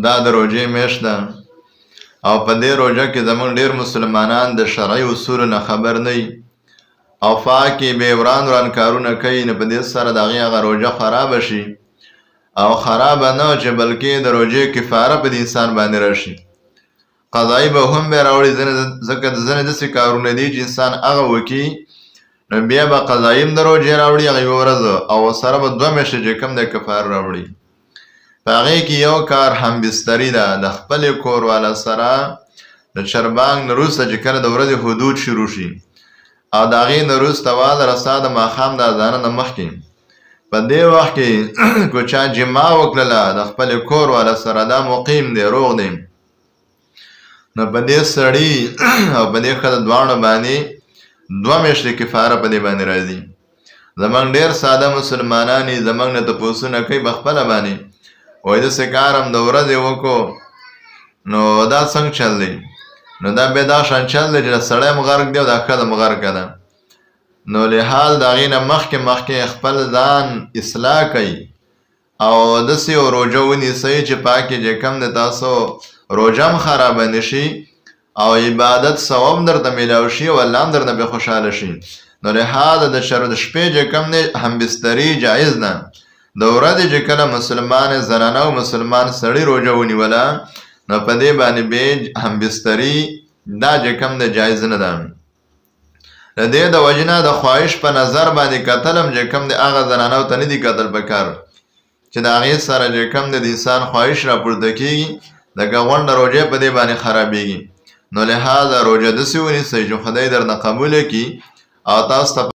دا د روژې میاشت ده او په دې روژه کې زموږ ډېر مسلمانان د شرعي اصولو نه خبر نه وي او فاکې بې وران وران کارونه کوي، نو په دې سره د هغې هغه روژه خرابه شي او خرابه نه چې بلکې د روژې کفاره په دې انسان باندې راشي. قضایي به هم بیا راوړي، ځکه ځینې داسې کارونه دي چې انسان هغه وکړي نو بیا به قضایي هم د روژې راوړي هغه یوه ورځ او سره به 2 میاشتې چې کوم دی کفاره راوړي. په هغې کې یو کار همبستري ده، د خپلې کوروالا سره د چربانګ نه وروسته چې کله د ورځې حدود شروع شي او د هغې نه وروسته واله رسا د ماښام د اذانه نه مخکې په دې وخت کې که چا جما وکړله د خپلې کوروالا سره دا مقیم دی، روغ دی، نو په دې سړي او په دې ښځه دواړو باندې 2 میاشتې کفاره په دې باندې راځي. زموږ ډېر ساده مسلمانان یې زموږ نه تپوسونه کوي په خپله باندې، وایي داسې کار هم د ورځې وکړو نو دا څنګه چل دی؟ نو دا بیا دا شان چل دی چې د سړی هم غرق دی او دا ښځه هم غرقه ده. نو لحاظ د هغې نه مخکې خپل ځان اصلاح کوي او داسې یو روژه ونیسئ چې پاکې چې کوم دی تاسو روژه هم خرابه نه شي او عبادت ثواب درته میلاو شي او الله هم درنه پرې خوشحاله شي. نو لحاظ د شپې چې کوم دی همبستري جایز نه، د ورځې چې کله مسلمان زنانه او مسلمان سړي روژه ونیوله نو په دې باندې بیا همبستري دا چې کوم دی جایز نه ده. د دې د وجې نه د خواهش په نظر باندې کتل هم چې کوم دی هغه زنانو ته نه دي کتل پکار چې د هغې سره چې کوم دی د انسان خواهش راپورته کېږي، لکه غونډه روژه په دې باندې خرابېږي. نو لحاظه روژه داسې ونیسئ چې خدای درنه قبوله کړي او تاسو ته